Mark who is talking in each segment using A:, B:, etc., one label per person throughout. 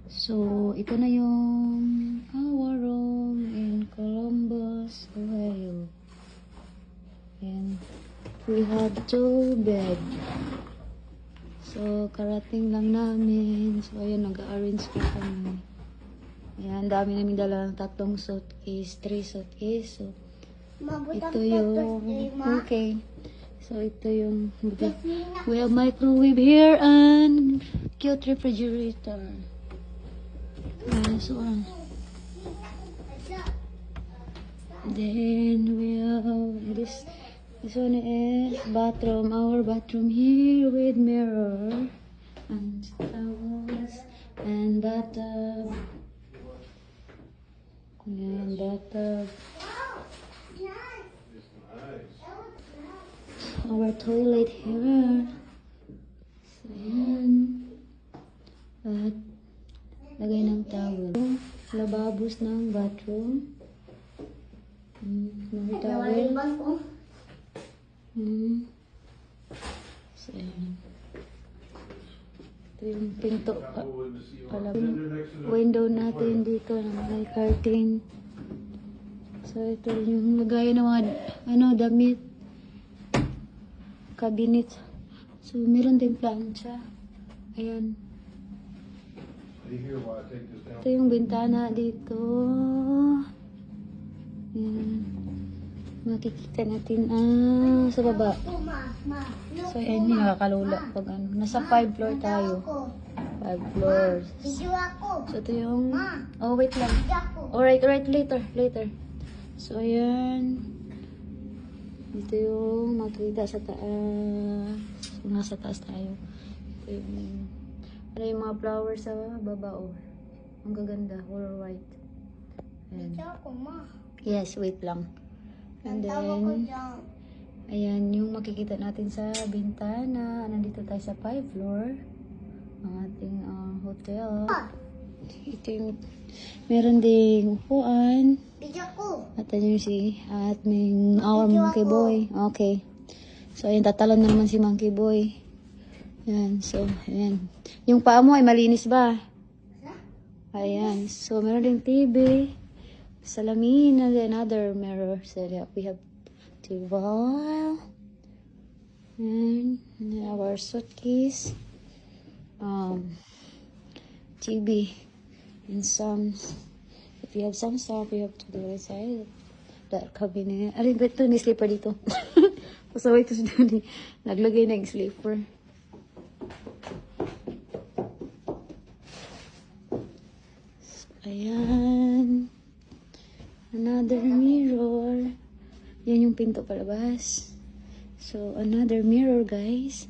A: So, ito na yung our room in Columbus, Ohio. And we have 2 bed. So, karating lang namin. So, ayan, nag-arrange ko kami. Ayan, dami namin dalang 3 suitcase, 3 suitcase. So, ito yung, okay. So, ito yung, we have microwave here and cute refrigerator. So, then we have this one is bathroom, our bathroom here with mirror and towels and bathtub. And bathtub. Our toilet here. So, yan. At lagay ng towel. Lababos ng bathroom. Mga towel. So, yan. Ito yung pinto. Window natin dito na may curtain. So, ito yung lagay ng mga damit. Cabinet. So, meron din plancha. Ayan. Ito yung bintana dito. Ayan. Makikita natin sa baba. So, ayan yung nakakalula. Pag nasa 5 floor tayo. 5 floors. So, ito yung... Oh, wait lang. Alright, later. So, ayan. Ito yung makikita sa taas. So, nasa taas tayo. Ito yung mga flowers sa baba. Oh. Ang gaganda. All white. Ayan. Yes, wait lang. And then, ayan yung makikita natin sa bintana. Nandito tayo sa 5 floor. Ang ating hotel. Ito yung, meron ding upuan. At yung at may our monkey boy. Okay. So, ayan, tatalon na naman si monkey boy. Ayan, so, ayan. Yung paa mo ay malinis ba? Ayan. So, meron ding TV. Salamin and another mirror. So, we have TV. And our suitcase. TV. And some... If you have some stuff, you have to do it inside that cabinet. Aray, ito, may slipper dito. Pasaway ito siya doon. Naglagay na yung slipper. So, ayan. Another mirror. Yan yung pinto palabas. So, another mirror, guys.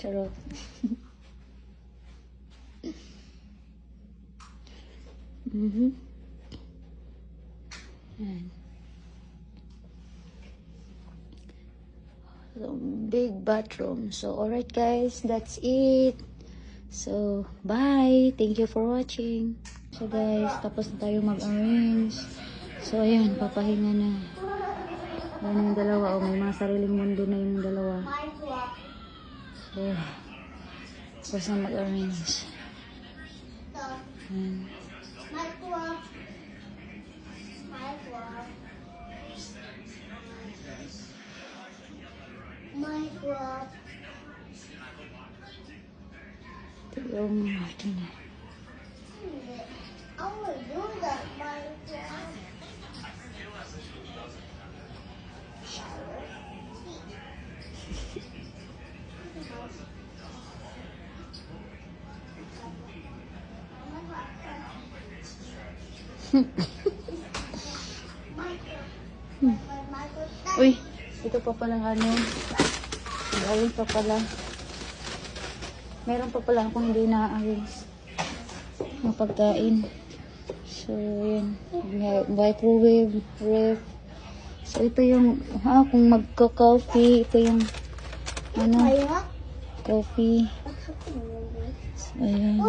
A: Charot. Ayan. So, big bathroom. So, alright guys, that's it. So, bye. Thank you for watching. So guys, tapos na tayo mag-arrange. So, ayan, papahinga na. Ayan yung dalawa. O, may mga sariling mundo na yung dalawa. So, tapos na mag-arrange. Ayan. Ito yung akin na. Uy, ito pa palang nag-arrange pa pala. Meron pa pala akong hindi na-arrange ng pagkain. So, yan. Microwave, ref. So, ito yung, kung magka-coffee, ito yung, coffee. So, ayan.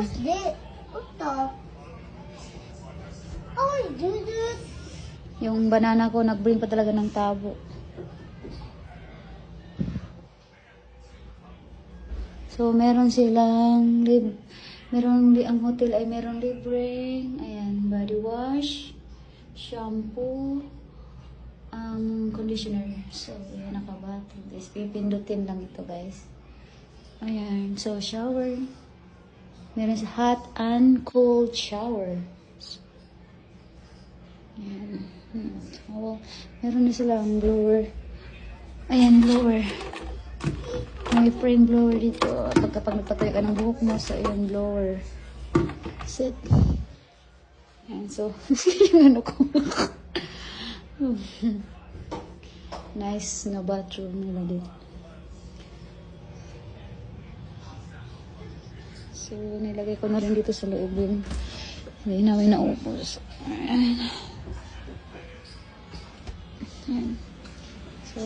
A: Yung banana ko, nag-bring pa talaga ng tabo. So, meron silang ang hotel ay meron libreng, ayan, body wash, shampoo, conditioner. So, ayan, nakabato. Guys, pipindutin lang ito, guys. Ayan, so, shower. Meron sa hot and cold shower. Ayan. So, meron na silang blower. Ayan, blower. May frame blower dito. Kapag nagpatay ka ng buhok mo, so ayan, blower. Set. Ayan, so, yung ano ko. Nice na bathroom nila dito. So, nilagay ko na rin dito sa loob yun. Hindi namin naubos. Ayan. Ayan. So,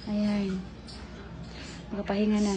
A: ayan. Makapahinga na.